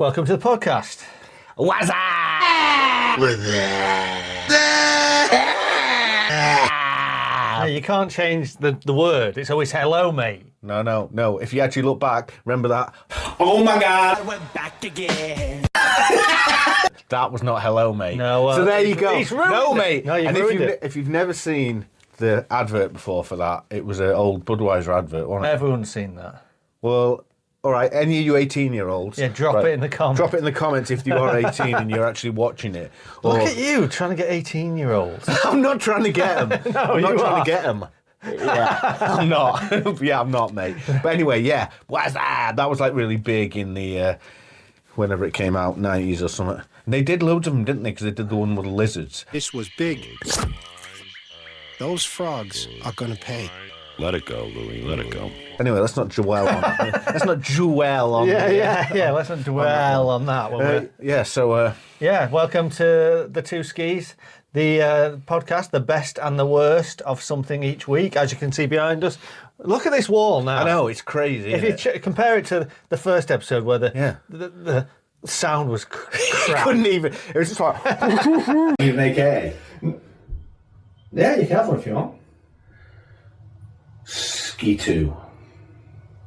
Welcome to the podcast. What's up? No, you can't change the word. It's always hello, mate. No. If you actually look back, remember that? Oh my God, we're back again. That was not hello, mate. No. So there you go. No, mate. No, you ruined it. If you've never seen the advert before for that, it was an old Budweiser advert, wasn't it? Everyone's seen that. Well, all right. Any of you 18-year-olds? Yeah, drop it in the comments. Drop it in the comments if you are 18 and you're actually watching it. Look at you trying to get 18-year-olds. I'm not trying to get them. No, I'm not you trying are. to get them. Yeah, I'm not. Yeah, I'm not, mate. But anyway, yeah. What's that? That was like really big in the whenever it came out, 90s or something. And they did loads of them, didn't they? Because they did the one with the lizards. This was big. Those frogs are going to pay. Let it go, Louis. Let it go. Anyway, let's not dwell on that. Let's not dwell on Yeah. Let's not dwell on that. Welcome to the Two Skis, the podcast, the best and the worst of something each week. As you can see behind us, look at this wall now. I know, it's crazy. If you compare it to the first episode where the sound was crap. Couldn't even. It was just like. You make A. Yeah, you can if you want. Ski 2.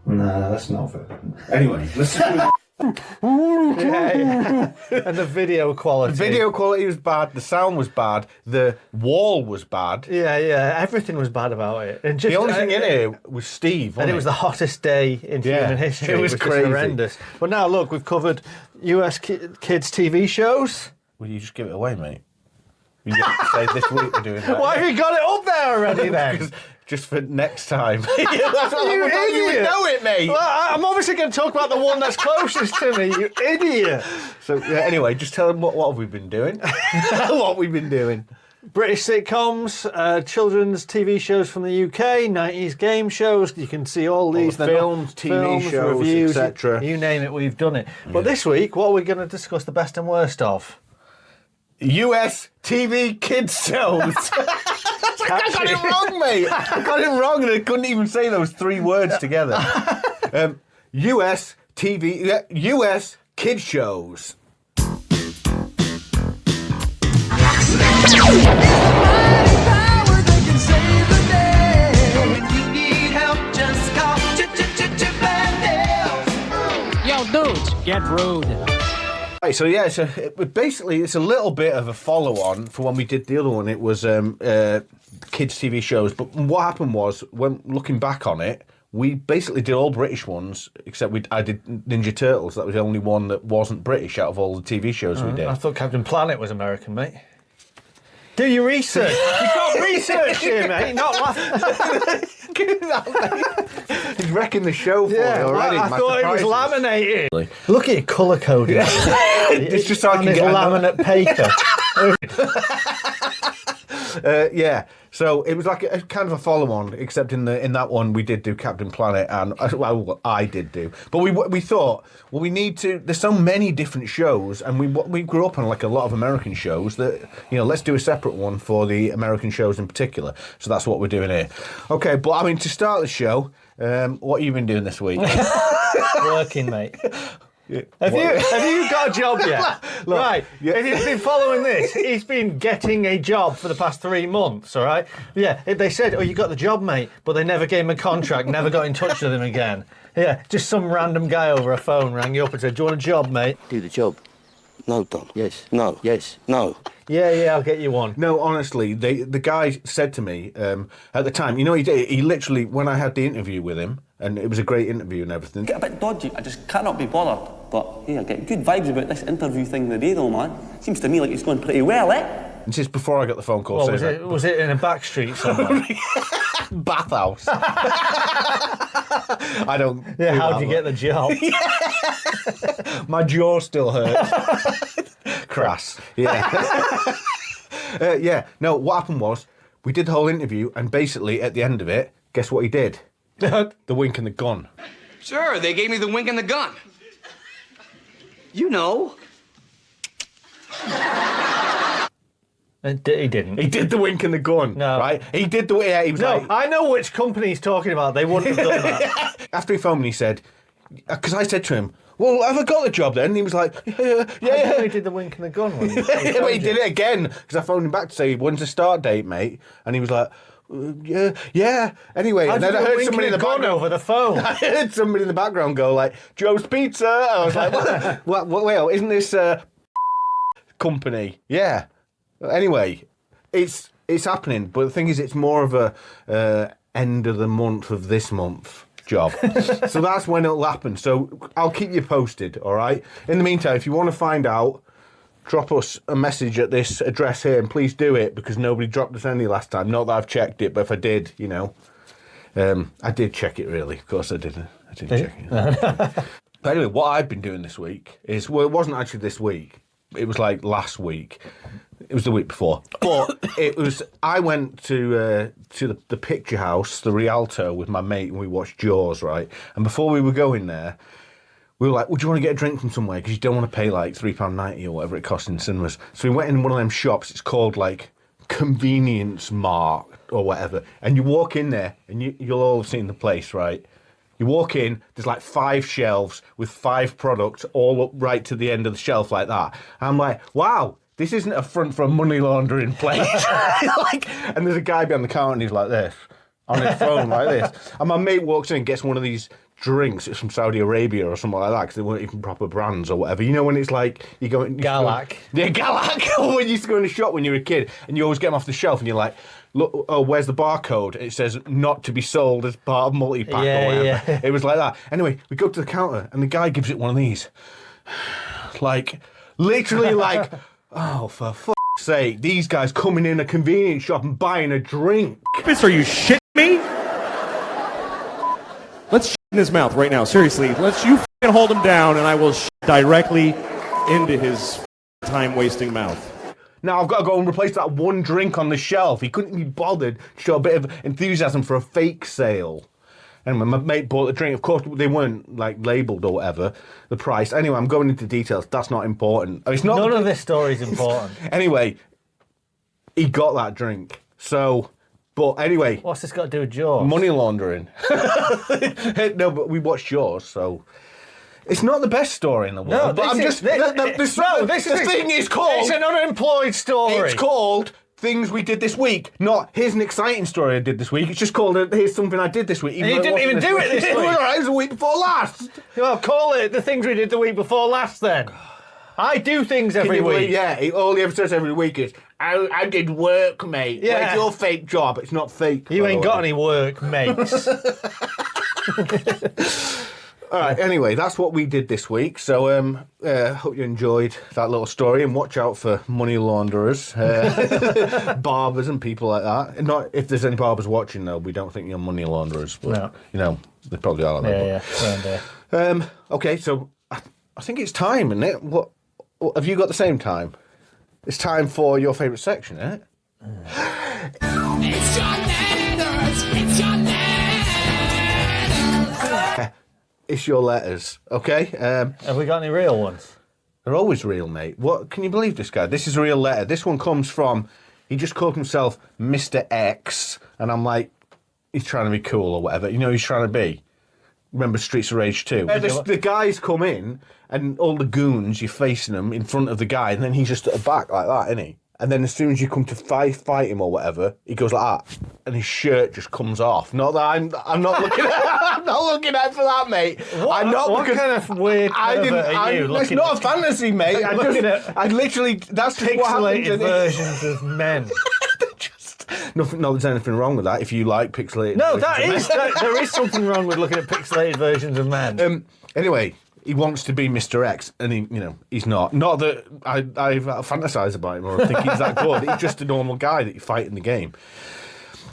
No, that's not fair. Anyway, let's just Yeah. And the video quality. The video quality was bad, the sound was bad, the wall was bad. Yeah. Everything was bad about it. And just, The only thing in it was Steve, and it was the hottest day in human history. it was just crazy. Horrendous. But now, look, we've covered US kids' TV shows. Will you just give it away, mate? You didn't say this week we're doing that. Why have you got it up there already then? Just for next time. That's what You I thought you would idiot. know it, mate. Well, I'm obviously going to talk about the one that's closest to me, you idiot. So, anyway, just tell them what have we been doing. What we've been doing. British sitcoms, children's TV shows from the UK, 90s game shows. You can see all these. the films, TV shows, reviews, etc. You name it, we've done it. But this week, what are we going to discuss the best and worst of? US TV kids shows. I got it wrong, mate. I got it wrong and I couldn't even say those three words together. US TV, US kids shows. Yo, dudes, get rude. Right, so basically it's a little bit of a follow-on for when we did the other one. It was kids' TV shows, but what happened was, when looking back on it, we basically did all British ones, except I did Ninja Turtles. That was the only one that wasn't British out of all the TV shows we did. I thought Captain Planet was American, mate. Do your research. You've got research here, mate. Not laughing. He's wrecking the show for you already. I thought it was laminated. Look at your colour coding. It's just so I on can this get laminate paper. So it was like a kind of a follow-on, except in that one we did do Captain Planet, and I did do. But we thought, well, we need to. There's so many different shows, and we grew up on like a lot of American shows that let's do a separate one for the American shows in particular. So that's what we're doing here. Okay, but I mean, to start the show, what have you been doing this week? Working, mate. Have you got a job yet? Look, right. If you've been following this, he's been getting a job for the past 3 months, all right? Yeah, they said, you got the job, mate, but they never gave him a contract, never got in touch with him again. Yeah, just some random guy over a phone rang you up and said, do you want a job, mate? Do the job. No, Don. Yes. No. Yes. No. Yeah, I'll get you one. No, honestly, the guy said to me at the time, he literally, when I had the interview with him, and it was a great interview and everything. Get a bit dodgy, I just cannot be bothered. But yeah, I get good vibes about this interview thing today though, man. Seems to me like it's going pretty well, eh? This is before I got the phone call. Well, was it in a back street somewhere? Bathhouse. I don't. Yeah, how'd you get the job? My jaw still hurts. Crass. Yeah. No, what happened was, we did the whole interview, and basically at the end of it, guess what he did? The wink and the gun. Sure, they gave me the wink and the gun. You know. He didn't. He did the wink and the gun. No. Right? He did the. Yeah, he was No, like. I know which company he's talking about. They wouldn't have done that. After he phoned me, he said, because I said to him, well, have I got the job then? And he was like, yeah. He did the wink and the gun one. But he did it again because I phoned him back to say, when's the start date, mate? And he was like, yeah. Anyway, and then I heard somebody in the background over the phone. I heard somebody in the background go like, Joe's Pizza. I was like, what? Wait, isn't this company? Yeah. Anyway, it's happening, but the thing is, it's more of a end of the month of this month job. So that's when it'll happen. So I'll keep you posted, all right? In the meantime, if you want to find out, drop us a message at this address here, and please do it, because nobody dropped us any last time. Not that I've checked it, but if I did, I did check it, really. Of course I didn't. I didn't check it. But anyway, what I've been doing this week is, well, it wasn't actually this week. It was like last week. It was the week before. But I went to the picture house, the Rialto, with my mate, and we watched Jaws, right? And before we were going there, we were like, would you want to get a drink from somewhere? Because you don't want to pay like £3.90 or whatever it costs in cinemas. So we went in one of them shops. It's called like Convenience Mart or whatever. And you walk in there, and you'll all have seen the place, right? You walk in, there's like 5 shelves with 5 products all up right to the end of the shelf like that. And I'm like, wow, this isn't a front for a money laundering place. And there's a guy behind the counter and he's like this, on his phone like this. And my mate walks in and gets one of these drinks. It's from Saudi Arabia or something like that, because they weren't even proper brands or whatever. You know when it's like, you go... Galak. Yeah, Galak. When you used to go in a shop when you were a kid and you always get them off the shelf and you're like, look, oh, where's the barcode? It says not to be sold as part of multi-pack or whatever. Yeah. It was like that. Anyway, we go to the counter and the guy gives it one of these. Like, literally like, oh, for fuck's sake, these guys coming in a convenience shop and buying a drink. Are you shitting me? Let's shit in his mouth right now, seriously. Let's you f***ing hold him down and I will shit directly into his time-wasting mouth. Now I've got to go and replace that one drink on the shelf. He couldn't be bothered to show a bit of enthusiasm for a fake sale. Anyway, my mate bought the drink. Of course, they weren't like labelled or whatever, the price. Anyway, I'm going into details. That's not important. It's not. None of this story is important. Anyway, he got that drink. So, but anyway. What's this got to do with Jaws? Money laundering. No, but we watched Jaws, so... It's not the best story in the world, but I'm just... The thing is called... It's an unemployed story. It's called Things We Did This Week, not here's an exciting story I did this week. It's just called here's something I did this week. And you didn't even do it this week. It was the week before last. Well, call it the things we did the week before last then. I do things every week. Yeah, all the episodes every week is, I did work, mate. Yeah. It's your fake job. It's not fake. You ain't got any work, mate. All right, anyway, that's what we did this week. So hope you enjoyed that little story, and watch out for money launderers, barbers and people like that. Not if there's any barbers watching, though, we don't think you're money launderers. But, no. They probably are. Yeah. Okay, so I think it's time, isn't it? What have you got the same time? It's time for your favourite section, isn't it? It's your letters! It's your letters! It's your letters, okay? Have we got any real ones? They're always real, mate. What? Can you believe this guy? This is a real letter. This one comes from, he just called himself Mr. X, and I'm like, he's trying to be cool or whatever. You know who he's trying to be? Remember Streets of Rage 2? The guys come in, and all the goons, you're facing them in front of the guy, and then he's just at the back like that, isn't he? And then as soon as you come to fight him or whatever, he goes like that, and his shirt just comes off. Not that I'm not looking at I'm not looking at for that, mate. What, I'm not what kind of weird are you It's not a fantasy, mate. I literally that's just what happens. Pixelated versions of men. No, there's anything wrong with that if you like pixelated. No, there is something wrong with looking at pixelated versions of men. Anyway, he wants to be Mr. X, and he's not. Not that I fantasize about him or think he's that good. He's just a normal guy that you fight in the game.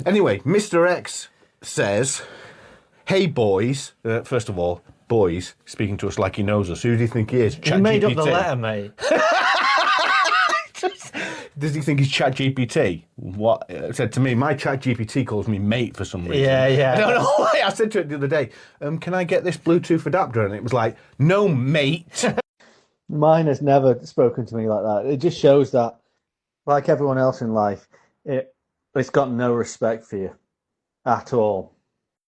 Anyway, Mr. X says, "Hey boys, first of all, boys, speaking to us like he knows us. Who do you think he is? You made up the letter, mate." Does he think he's ChatGPT? What said to me, my ChatGPT calls me mate for some reason. Yeah. I don't know why. I said to it the other day, can I get this Bluetooth adapter? And it was like, no, mate. Mine has never spoken to me like that. It just shows that, like everyone else in life, it's got no respect for you at all.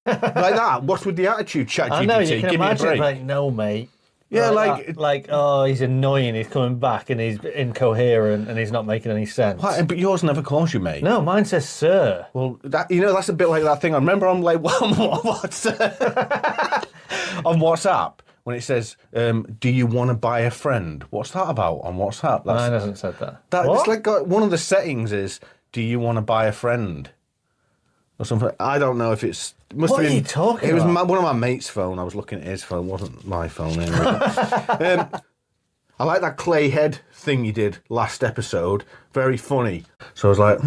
Like that? What's with the attitude, ChatGPT? I know, you can Give imagine me a break. like, no, mate. Yeah, like oh, he's annoying. He's coming back and he's incoherent and he's not making any sense. But yours never calls you mate. No, mine says sir. Well, that's a bit like that thing. I remember on like on WhatsApp when it says, "Do you want to buy a friend?" What's that about on WhatsApp? Mine hasn't said that. It's like one of the settings is, "Do you want to buy a friend?" Or something. I don't know if it's. What are you talking about? It was one of my mate's phone. I was looking at his phone. It wasn't my phone anyway. I like that clay head thing you did last episode. Very funny. So I was like,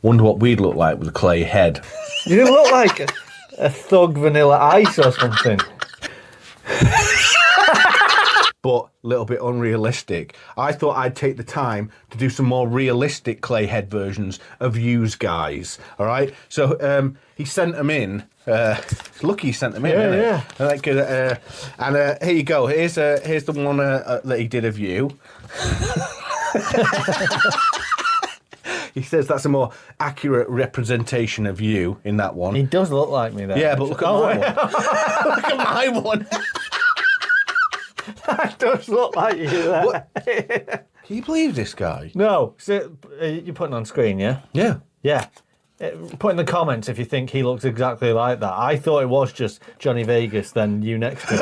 wonder what we'd look like with a clay head. You look like a thug Vanilla Ice or something. But a little bit unrealistic. I thought I'd take the time to do some more realistic clay head versions of yous guys. All right. So he sent them in. Lucky he sent them in. Yeah. And here you go. Here's the one that he did of you. He says that's a more accurate representation of you in that one. He does look like me, though. Yeah, but look at my one. Look at my one. That does look like you there. Can you believe this guy? No. So, you're putting on screen, yeah? Yeah. Yeah. Put in the comments if you think he looks exactly like that. I thought it was just Johnny Vegas, then you next to him.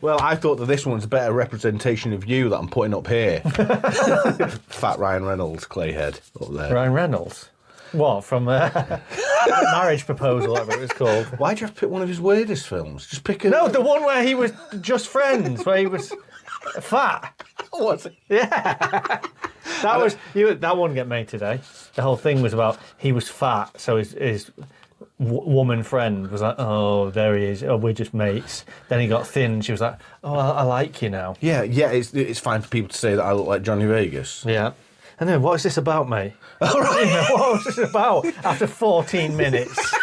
Well, I thought that this one's a better representation of you that I'm putting up here. Fat Ryan Reynolds, clayhead, up there. Ryan Reynolds? What, from Marriage Proposal, whatever it was called? Why'd you have to pick one of his weirdest films? Just pick No, the one where he was just friends, where he was fat. What's it? Yeah. That wouldn't get made today. The whole thing was about he was fat, so his woman friend was like, oh, there he is. Oh, we're just mates. Then he got thin. She was like, oh, I like you now. Yeah. It's fine for people to say that I look like Johnny Vegas. Yeah. And then, what is this about, mate? All right. What was this about after 14 minutes?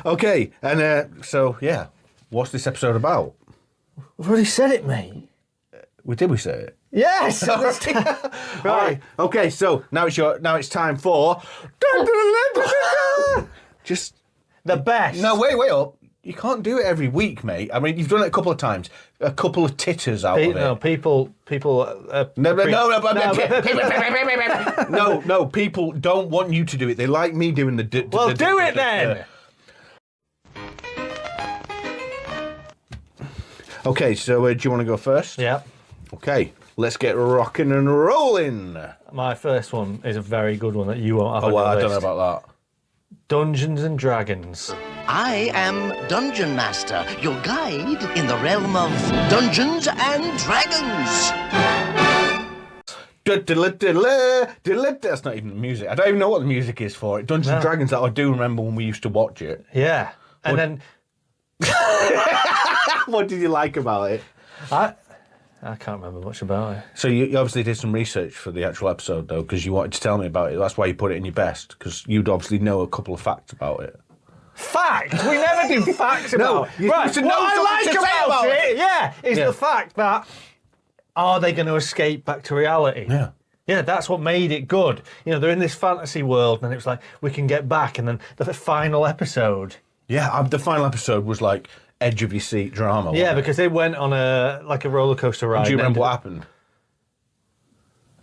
Okay, and so, yeah, what's this episode about? We've already said it, mate. Did we say it? Yes. Right. Okay, so now it's time for just the best. No, wait up. You can't do it every week, mate. I mean, you've done it a couple of times. A couple of titters out of it. No, people. No, people don't want you to do it. They like me doing the. Well, do it then. Okay, so do you want to go first? Yeah. Okay, let's get rocking and rolling. My first one is a very good one that you won't have on your list. I don't know about that. Dungeons and Dragons. I am Dungeon Master, your guide in the realm of Dungeons and Dragons. That's not even the music. I don't even know what the music is for it. Dungeons and Dragons, that I do remember when we used to watch it. Yeah. And then... What did you like about it? I can't remember much about it. So you obviously did some research for the actual episode, though, because you wanted to tell me about it. That's why you put it in your best, because you'd obviously know a couple of facts about it. Facts? We never do facts about it. Right, what I like about it, is the fact that, are they going to escape back to reality? Yeah. Yeah, that's what made it good. You know, they're in this fantasy world, and it was like, we can get back, and then the final episode. Yeah, the final episode was like edge of your seat drama. Yeah, because they went on a roller coaster ride. Do you remember what happened?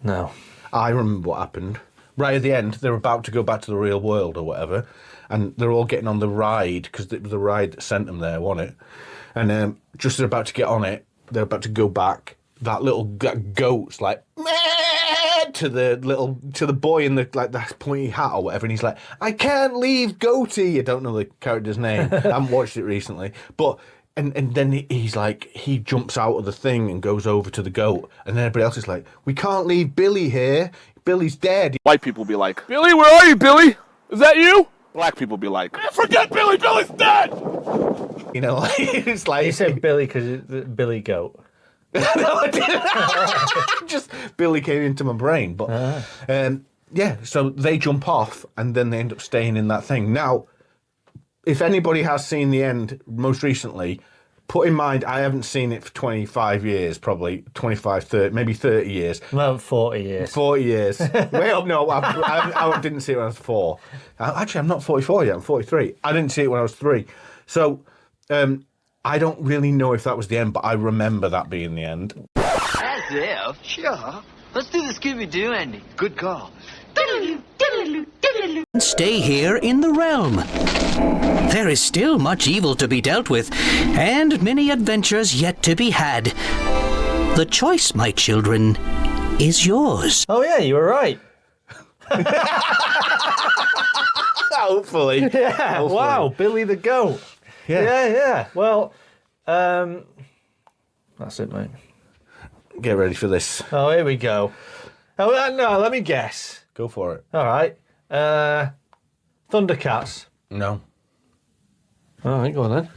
No. I remember what happened. Right at the end, they're about to go back to the real world or whatever, and they're all getting on the ride, because it was the ride that sent them there, wasn't it? And just as they're about to get on it, they're about to go back. That little goat's like, to the boy in the that pointy hat or whatever, and he's like, I can't leave Goatee. I don't know the character's name. I haven't watched it recently, but and then he's like, he jumps out of the thing and goes over to the goat, and then everybody else is like, we can't leave Billy here. Billy's dead. White people be like, Billy, where are you, Billy? Is that you? Black people be like, forget Billy. Billy's dead. You know, like, it's like you said Billy because it's Billy Goat. No, I didn't. Just Billy came into my brain, but yeah. So they jump off, and then they end up staying in that thing. Now, if anybody has seen the end most recently, put in mind I haven't seen it for 25 years, probably 25, 30, maybe 30 years. No, 40 years. 40 years. Wait up, no, I didn't see it when I was 4. Actually, I'm not 44 yet. I'm 43. I didn't see it when I was 3. So. I don't really know if that was the end, but I remember that being the end. As if. Sure. Let's do the Scooby-Doo ending. Good call. Stay here in the realm. There is still much evil to be dealt with, and many adventures yet to be had. The choice, my children, is yours. Oh yeah, you were right. Hopefully. Yeah. Hopefully. Wow, Billy the Goat. Yeah. Well, that's it, mate. Get ready for this. Oh, here we go. Oh no, let me guess. Go for it. All right. Thundercats. No. All right, go on then.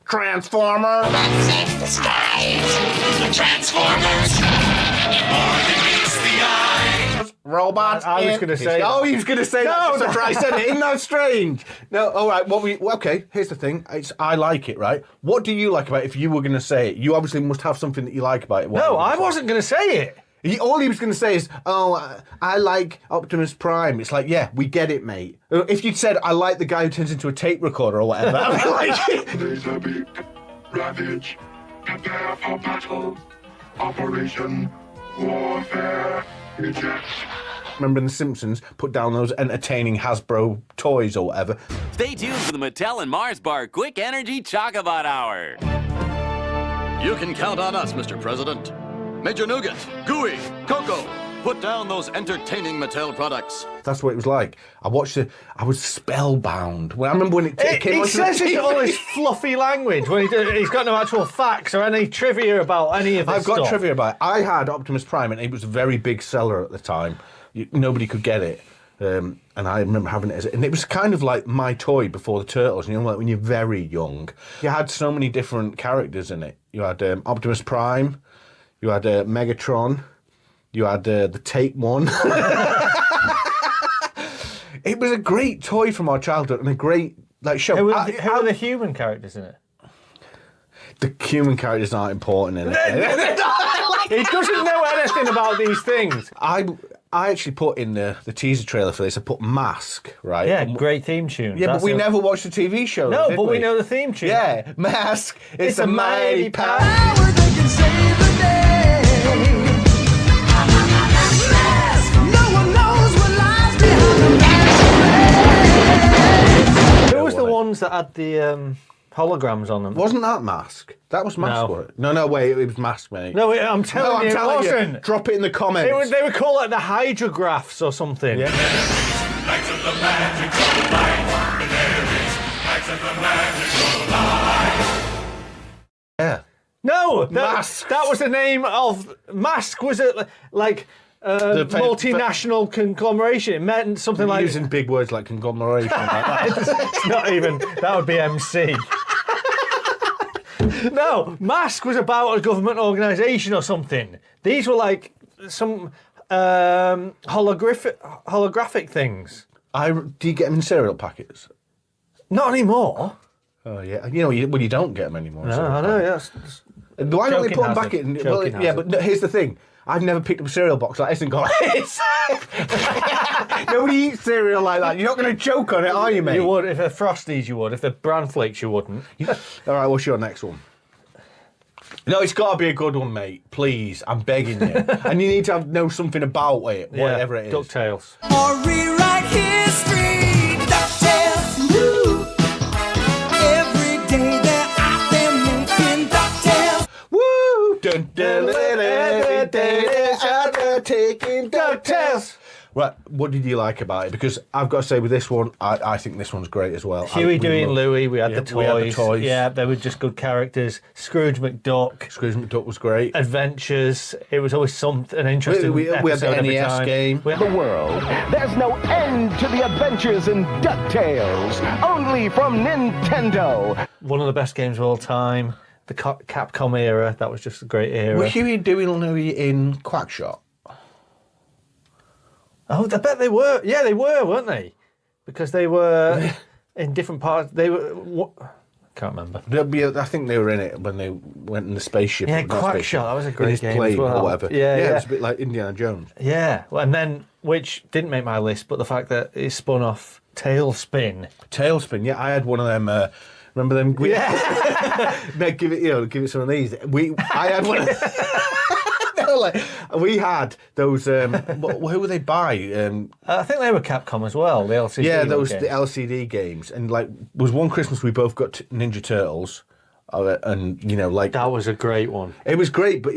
Transformer. The skies. Transformers. More than meets the eye. Robots. I was going to say. Oh, he was going to say No, that. no. I said it. Isn't that strange? No. All right. Okay. Here's the thing. I like it. Right. What do you like about it? If you were going to say it, you obviously must have something that you like about it. No, I wasn't going to say it. All he was going to say is, "Oh, I like Optimus Prime." It's like, yeah, we get it, mate. If you'd said, "I like the guy who turns into a tape recorder" or whatever, I'd be like, Laser beak. Ravage. Prepare for battle. Operation Warfare. Eject. remember in The Simpsons, put down those entertaining Hasbro toys or whatever. Stay tuned for the Mattel and Mars Bar Quick Energy Chocobot Hour. You can count on us, Mr. President. Major Nougat, Gooey, Coco, put down those entertaining Mattel products. That's what it was like. I watched it. I was spellbound. I remember when it came He on says the it TV. all this fluffy language when he's got no actual facts or any trivia about any of this I've got stuff. trivia about it. I had Optimus Prime, and it was a very big seller at the time. Nobody could get it. And I remember having it, and it was kind of like my toy before the Turtles. You know, like when you're very young, you had so many different characters in it. You had Optimus Prime, you had Megatron, you had the Take One. It was a great toy from our childhood and a great show. Who are the human characters in it? The human characters aren't important in it. He doesn't know anything about these things. I actually put in the teaser trailer for this, I put M.A.S.K, right? Yeah, great theme tune. Yeah, but we never watched the TV show. No, did but we know the theme tune. Yeah, M.A.S.K, it's a mighty power. Who was the ones that had the holograms on them? Wasn't that M.A.S.K? That was M.A.S.K. No. No, wait, it was M.A.S.K, mate. No, I'm telling you, it wasn't. Drop it in the comments. They were called like the hydrographs or something. Yeah. Knights of the magical light. Knights of the magical light. Yeah. No, M.A.S.K. that was the name of M.A.S.K. Was it like multinational conglomeration? It meant something like using big words like conglomeration. Like that. It's not even. That would be MC. No, M.A.S.K. was about a government organisation or something. These were like some holographic things. Do you get them in cereal packets? Not anymore. Oh yeah, you don't get them anymore. No, I know. Yes. Why don't they put them back in? Well, yeah, but here's the thing. I've never picked up a cereal box like this and gone, this. Nobody eats cereal like that. You're not going to choke on it, are you, mate? You would. If they're Frosties, you would. If they're Bran Flakes, you wouldn't. All right, what's your next one? No, it's got to be a good one, mate. Please, I'm begging you. And you need to know something about it, whatever it is. DuckTales. Or rewrite history. DuckTales. Woo. Every day they're out there making DuckTales. Woo! Dun, dun, dun, every day out there taking DuckTales. Right, what did you like about it? Because I've got to say, with this one, I think this one's great as well. Huey, Dewey, and Louie. We had the toys. We had the toys. Yeah, they were just good characters. Scrooge McDuck. Scrooge McDuck was great. Adventures. It was always an interesting We had episode the every NES time. game. The world. There's no end to the adventures in DuckTales. Only from Nintendo. One of the best games of all time. The Capcom era. That was just a great era. Were Huey, Dewey, and Louie in Quackshot? Oh, I bet they were. Yeah, they were, weren't they? Because they were in different parts. They were. Can't remember. I think they were in it when they went in the spaceship. Yeah, not Quackshot. spaceship, That was a in great his game plane as well. or whatever. Yeah, it was a bit like Indiana Jones. Yeah, well, and then which didn't make my list, but the fact that it spun off Tailspin. Tailspin. Yeah, I had one of them Remember them? Yeah. No, give it some of these. I had one. We had those. Who were they by? I think they were Capcom as well. The LCD. Yeah, those games. the LCD games. And like, was one Christmas we both got Ninja Turtles. And that was a great one. It was great, but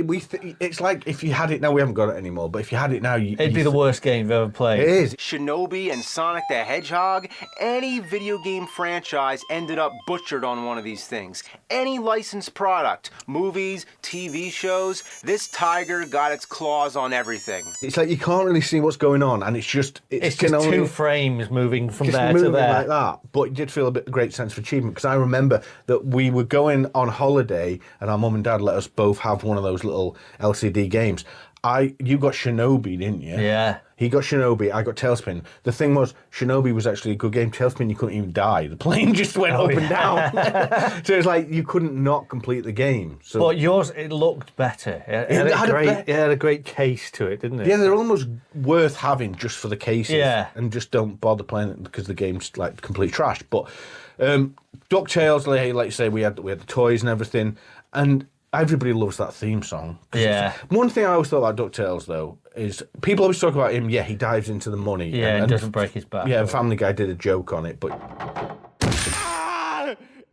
it's like if you had it now, we haven't got it anymore. But if you had it now, it'd be the worst game you've ever played. It is. Shinobi and Sonic the Hedgehog. Any video game franchise ended up butchered on one of these things. Any licensed product, movies, TV shows. This tiger got its claws on everything. It's like you can't really see what's going on, and it's just 2 frames moving from just there moving to there like that. But it did feel a great sense of achievement because I remember that we were going on holiday and our mum and dad let us both have one of those little LCD games. You got Shinobi, didn't you? Yeah. He got Shinobi, I got Tailspin. The thing was, Shinobi was actually a good game. Tailspin, you couldn't even die. The plane just went up and down. So it's like you couldn't not complete the game. So, but yours, it looked better. It had a great case to it, didn't it? Yeah, they're almost worth having just for the cases. Yeah. And just don't bother playing it because the game's like complete trash. But DuckTales, like you say, we had the toys and everything, and everybody loves that theme song. Yeah. One thing I always thought about DuckTales, though, is people always talk about him. Yeah, he dives into the money. Yeah, and doesn't break his back. Yeah, Family Guy did a joke on it, but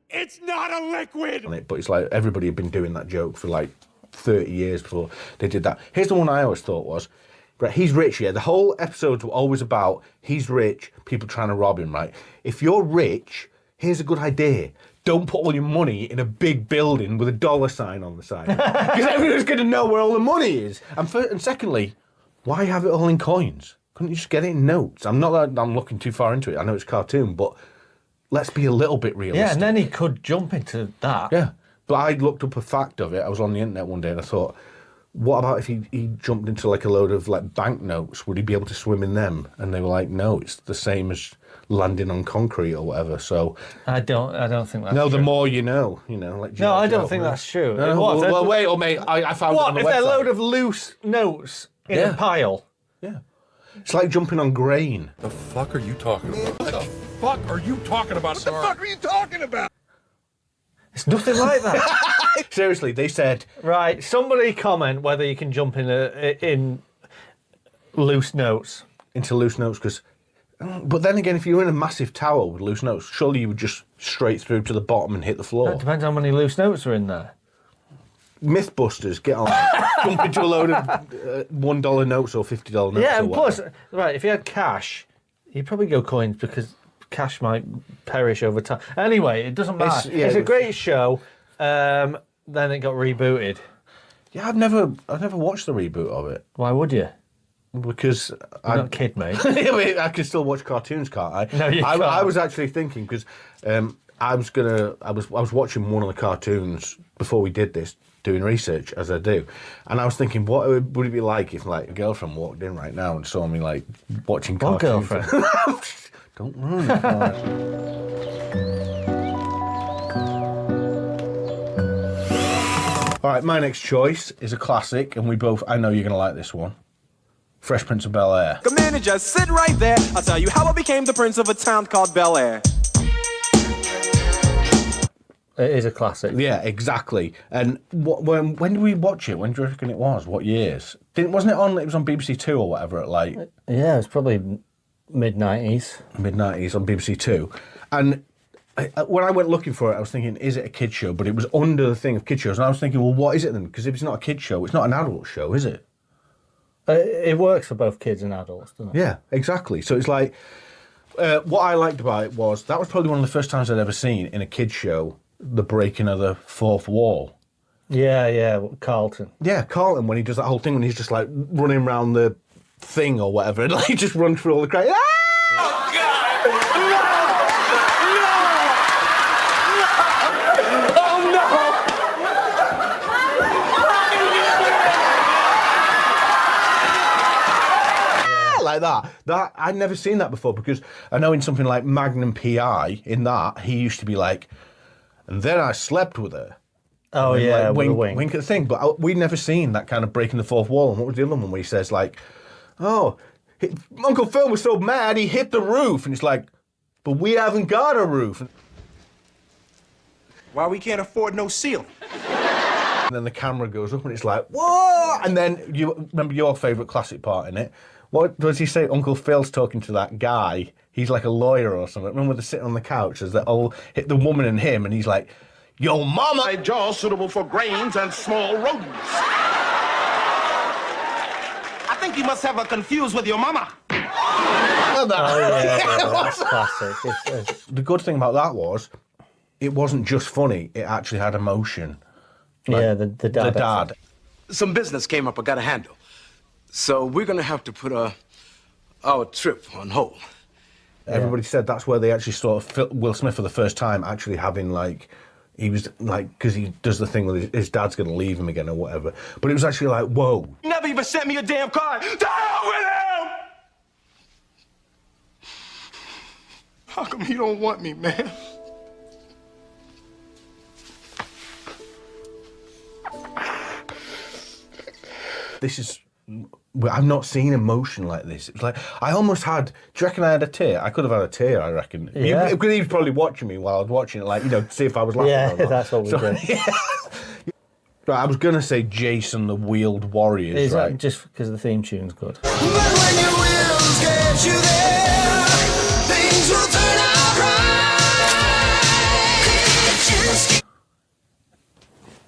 It's not a liquid! But it's like everybody had been doing that joke for like 30 years before they did that. Here's the one I always thought was, right, he's rich, yeah. The whole episodes were always about he's rich, people trying to rob him, right? If you're rich, here's a good idea. Don't put all your money in a big building with a dollar sign on the side. Because everyone's going to know where all the money is. And secondly, why have it all in coins? Couldn't you just get it in notes? I'm looking too far into it. I know it's a cartoon, but let's be a little bit realistic. Yeah, and then he could jump into that. Yeah. But I looked up a fact of it. I was on the internet one day and I thought, what about if he jumped into like a load of like banknotes? Would he be able to swim in them? And they were like, no, it's the same as landing on concrete or whatever. So I don't think that's no. true. The more you know, like. No, I don't think that's true. No, well, wait, mate. I found. What it on the if website. they're a load of loose notes in a pile? Yeah, it's like jumping on grain. The fuck are you talking about? What the fuck are you talking about? What the fuck are you talking about? It's nothing like that. Seriously, they said. Right, somebody comment whether you can jump in loose notes. Into loose notes, because. But then again, if you were in a massive tower with loose notes, surely you would just straight through to the bottom and hit the floor. It depends how many loose notes are in there. Mythbusters, get on. Jump into a load of $1 notes or $50 notes. Yeah, or and plus, right, if you had cash, you'd probably go coins because cash might perish over time. Anyway, it doesn't matter. It's a great show. Then it got rebooted. Yeah, I've never watched the reboot of it. Why would you? Because I'm not a kid, mate. I can still watch cartoons, can't I? No, you can't. I was actually thinking because I was watching one of the cartoons before we did this, doing research as I do, and I was thinking, what would it be like if like a girlfriend walked in right now and saw me like watching cartoons? What girlfriend? Don't ruin it. All right, my next choice is a classic, and I know you're going to like this one. Fresh Prince of Bel-Air. Come in and just sit right there. I'll tell you how I became the prince of a town called Bel-Air. It is a classic. Yeah, exactly. And when did we watch it? When do you reckon it was? What years? Wasn't it on? It was on BBC Two or whatever. At like yeah, it was probably mid-90s. Mid-90s on BBC Two, and. When I went looking for it, I was thinking, is it a kid show? But it was under the thing of kid shows. And I was thinking, well, what is it then? Because if it's not a kid show, it's not an adult show, is it? It works for both kids and adults, doesn't it? Yeah, exactly. So it's like, what I liked about it was, that was probably one of the first times I'd ever seen in a kid show, the breaking of the fourth wall. Yeah, Carlton. Yeah, Carlton, when he does that whole thing, when he's just like running around the thing or whatever, and like he just runs through all the crowd. Oh, God! Like that I'd never seen that before, because I know in something like Magnum PI, in that he used to be like, and then I slept with her. Oh yeah, like, wink at the thing. But we'd never seen that kind of breaking the fourth wall. And what was the other one where he says like, oh, Uncle Phil was so mad he hit the roof, and it's like, but we haven't got a roof. Why we can't afford no ceiling? And then the camera goes up and it's like, whoa! And then you remember your favourite classic part in it. What does he say? Uncle Phil's talking to that guy. He's like a lawyer or something. Remember they're sitting on the couch as they all hit the woman and him, and he's like, "Yo, mama, A jaw suitable for grains and small rodents. I think you must have her confused with your mama. Oh, that's classic. The good thing about that was, it wasn't just funny. It actually had emotion. Yeah, the dad. The dad. Some business came up I gotta handle. So we're gonna have to put our trip on hold. Everybody said that's where they actually saw Will Smith for the first time actually having, like, he was like, because he does the thing with his dad's going to leave him again or whatever. But it was actually like, whoa. You never even sent me a damn card. To hell with him! How come he don't want me, man? This is, I've not seen emotion like this. It was like, I almost had, do you reckon I had a tear? I could have had a tear, I reckon. Yeah. Because he was probably watching me while I was watching it, like, you know, to see if I was laughing or not. That's what we did. Yeah. Right, I was going to say Jason the Wheeled Warriors, Is right? that just because the theme tune's good? But when your wheels get you there, things will turn out right.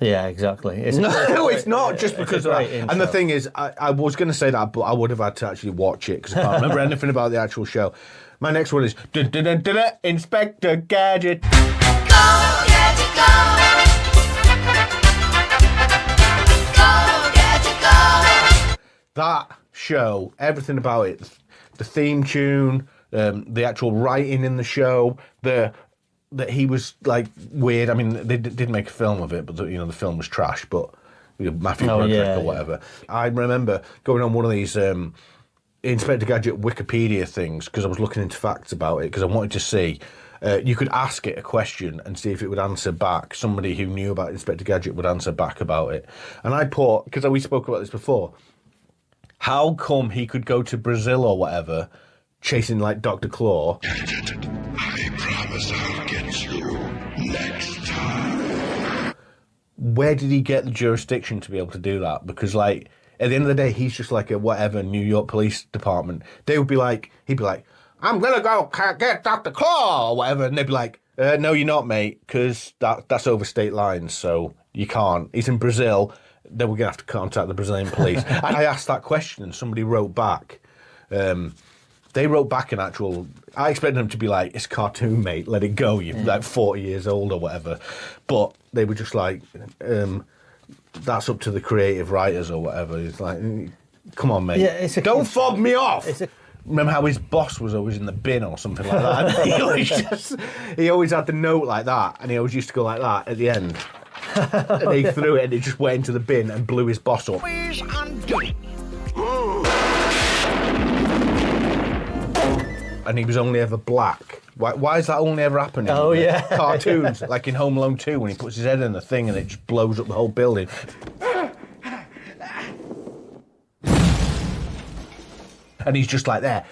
Yeah, exactly. No, it's not just because of that. intro. And the thing is, I was going to say that, but I would have had to actually watch it because I can't remember anything about the actual show. My next one is Inspector Gadget. Go, Gadget, go. Go, Gadget, go. That show, everything about it, the theme tune, the actual writing in the show, that he was like weird. I mean, they did make a film of it, but the film was trash. But Matthew Broderick or whatever. Yeah. I remember going on one of these Inspector Gadget Wikipedia things because I was looking into facts about it because I wanted to see. You could ask it a question and see if it would answer back. Somebody who knew about Inspector Gadget would answer back about it. And I put, because we spoke about this before, how come he could go to Brazil or whatever, chasing like Dr. Claw? I promise I'll get you next time. Where did he get the jurisdiction to be able to do that? Because, like, at the end of the day, he's just like a whatever New York Police Department. They would be like, he'd be like, I'm gonna go get Dr. Claw or whatever, and they'd be like, no, you're not, mate, because that's over state lines, so you can't. He's in Brazil. Then we're gonna have to contact the Brazilian police. I asked that question, and somebody wrote back. They wrote back an actual. I expected them to be like, "It's a cartoon, mate. Let it go. You're like 40 years old or whatever." But they were just like, "That's up to the creative writers or whatever." It's like, "Come on, mate. Yeah, Don't fob me off." Remember how his boss was always in the bin or something like that? he always had the note like that, and he always used to go like that at the end. And he threw it, and it just went into the bin and blew his boss up. Please undo it. And he was only ever black. Why is that only ever happening? Oh, yeah. Cartoons, like in Home Alone 2, when he puts his head in the thing and it just blows up the whole building. And he's just like there.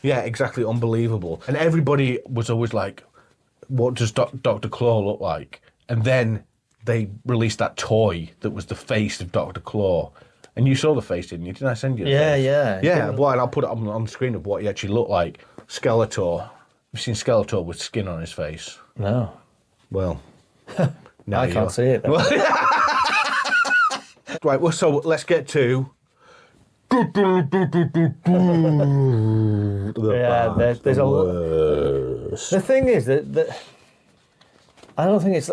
Yeah, exactly, unbelievable. And everybody was always like, what does Dr. Claw look like? And then they released that toy that was the face of Dr. Claw. And you saw the face, didn't you? Didn't I send you the face? Yeah, well, and I'll put it on the screen of what he actually looked like. Skeletor. You've seen Skeletor with skin on his face? No. Well, I can't see it. Right, well, so let's get to... Yeah, there's a lot. The thing is that I don't think it's...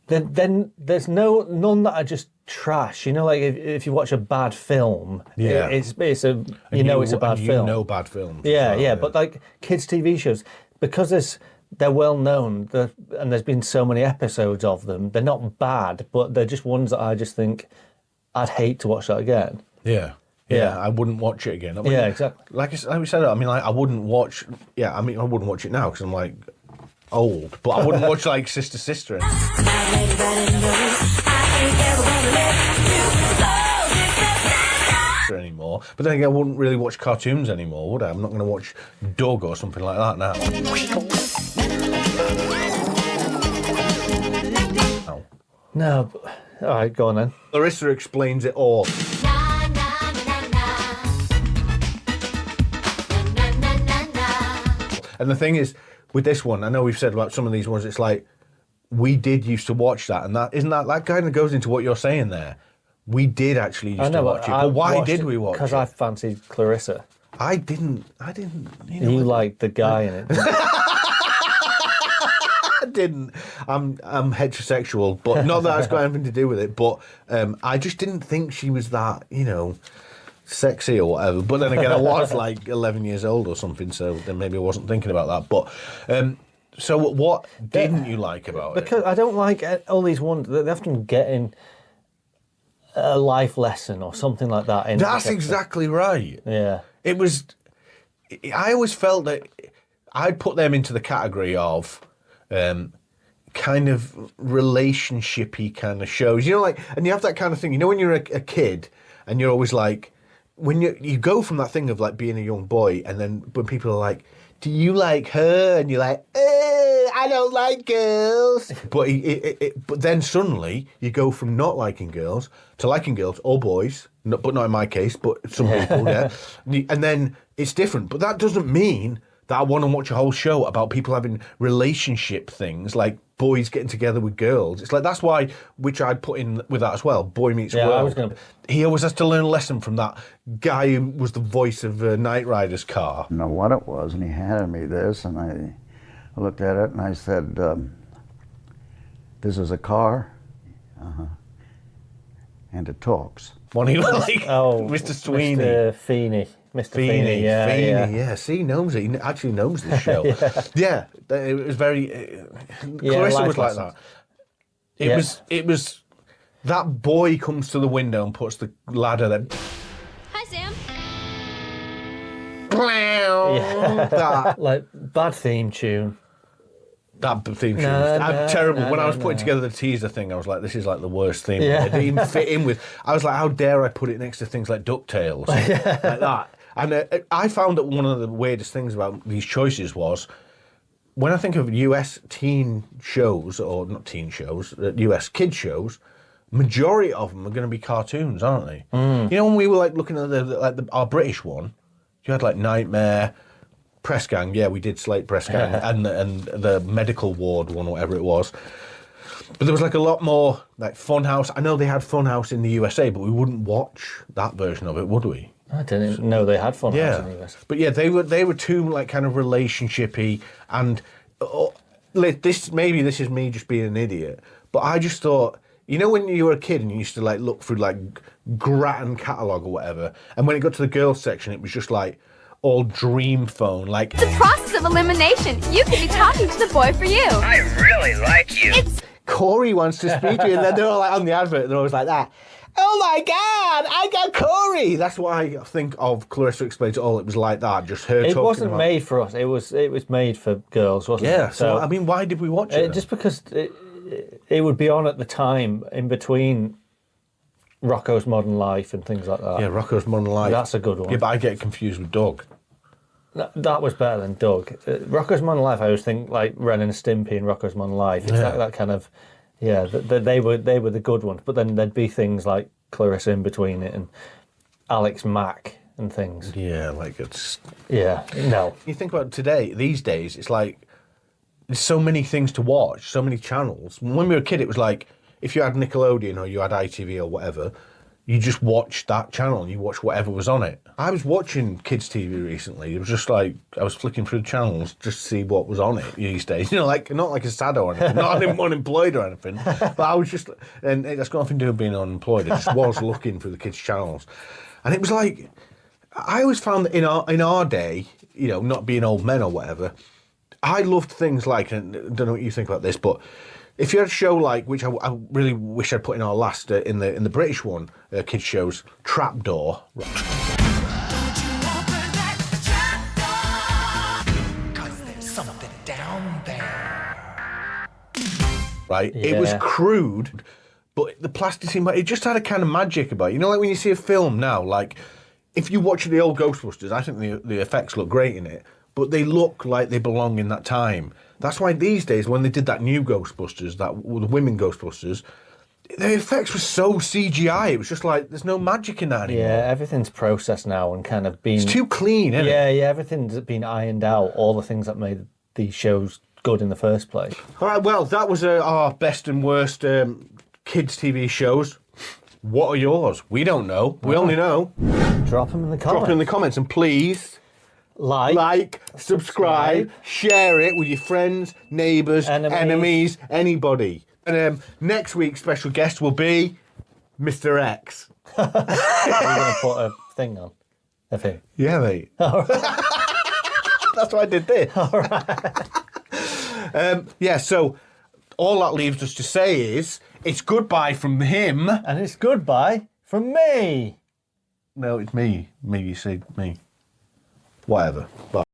Then there's none that are just trash. You know, like if you watch a bad film, it's a it's a bad film. You know bad films. Yeah, but like kids' TV shows, because they're well known, and there's been so many episodes of them. They're not bad, but they're just ones that I just think I'd hate to watch that again. Yeah, I wouldn't watch it again. Yeah, exactly. Like we said, I mean, like I wouldn't watch. Yeah, I mean, I wouldn't watch it now because I'm like old, but I wouldn't watch like Sister. Anymore, but then again, I wouldn't really watch cartoons anymore, would I? I'm not going to watch Doug or something like that now. No, but, all right, go on then. Larissa explains it all. And the thing is, with this one, I know we've said about some of these ones, it's like, we did used to watch that, and that kind of goes into what you're saying there. We did actually used to watch it, but why did we watch it? Because I fancied Clarissa. I didn't. You liked the guy in it. I didn't. I'm heterosexual, but not that it's got anything to do with it. But I just didn't think she was that, sexy or whatever. But then again, I was like 11 years old or something, so then maybe I wasn't thinking about that. But so what didn't you like about it? Because I don't like all these ones. They often get in a life lesson or something like that. That's exactly right. Yeah. It was. I always felt that I'd put them into the category of kind of relationshipy kind of shows. And you have that kind of thing. When you're a kid and you're always like, when you go from that thing of like being a young boy, and then when people are like, do you like her? And you're like, I don't like girls. But but then suddenly you go from not liking girls to liking girls or boys, but not in my case, but some people, yeah. And then it's different. But that doesn't mean that I want to watch a whole show about people having relationship things, like boys getting together with girls. It's like, that's why, which I'd put in with that as well, Boy Meets World. He always has to learn a lesson from that guy who was the voice of Knight Rider's car. I know what it was, and he handed me this, and I looked at it, and I said, this is a car, and it talks. One he was like, Mr. Sweeney. Mr. Feeney. Mr. Feeney, yeah. See, he knows it. He actually knows the show. Yeah, it was very. Clarissa was like that. It was. That boy comes to the window and puts the ladder there. Hi, Sam. That like bad theme tune. That theme tune was terrible. When I was putting together the teaser thing, I was like, this is like the worst theme. It didn't even fit in with. I was like, how dare I put it next to things like DuckTales, like that. And I found that one of the weirdest things about these choices was, when I think of US teen shows, or not teen shows, US kid shows, majority of them are going to be cartoons, aren't they? When we were like looking at our British one, you had like Nightmare, Press Gang, we did Slate Press Gang, and the medical ward one, whatever it was. But there was like a lot more like Funhouse. I know they had Funhouse in the USA, but we wouldn't watch that version of it, would we? I didn't know they had Funhouse in the US. But yeah, they were too like kind of relationshipy, and this is me just being an idiot, but I just thought, when you were a kid and you used to like look through like Grattan catalogue or whatever, and when it got to the girls section, it was just like all dream phone, like It's a process of elimination. You could be talking to the boy for you. I really like you. Corey wants to speak to you, and then they're all like on the advert, they're always like that. Oh my God, I got Corey. That's why I think of Clarissa Explains It All. It was like that, just her talking. It wasn't made for us. It was made for girls, wasn't it? Yeah. So I mean, why did we watch it? Just because it would be on at the time in between Rocko's Modern Life and things like that. Yeah, Rocko's Modern Life. That's a good one. Yeah, but I get confused with Doug. That was better than Doug. Rocko's Modern Life, I always think like Ren and Stimpy and Rocko's Modern Life. It's that kind of. Yeah, they were the good ones, but then there'd be things like Clarissa in between it and Alex Mack and things. Yeah, like it's. Yeah, no. You think about these days, it's like there's so many things to watch, so many channels. When we were a kid, it was like if you had Nickelodeon or you had ITV or whatever, you just watched that channel and you watched whatever was on it. I was watching kids' TV recently. It was just like I was flicking through the channels just to see what was on it these days. Like not like a sad or anything, not unemployed or anything. But I was just, and that's got nothing to do with being unemployed. I just was looking through the kids' channels, and it was like I always found that in our day, not being old men or whatever, I loved things like, and I don't know what you think about this, but. If you had a show like, which I really wish I'd put in our last, in the British one, kids shows, Trapdoor. Cause there's something down there. Right? Yeah. It was crude, but the plasticine, it just had a kind of magic about it. Like when you see a film now, like, if you watch the old Ghostbusters, I think the effects look great in it, but they look like they belong in that time. That's why these days, when they did that new Ghostbusters, the women Ghostbusters, the effects were so CGI. It was just like there's no magic in that anymore. Yeah, everything's processed now and kind of been. It's too clean, isn't it? Yeah, everything's been ironed out. All the things that made these shows good in the first place. All right, well, that was our best and worst kids' TV shows. What are yours? We don't know. We only know. Drop them in the comments. Drop them in the comments, and please like, subscribe, share it with your friends, neighbours, enemies, anybody. And next week's special guest will be Mr. X. Are you going to put a thing on of him? Yeah, mate. All right. That's why I did this. All right. Yeah, so all that leaves us to say is it's goodbye from him. And it's goodbye from me. No, it's me. Me, you say me. Whatever. Bye.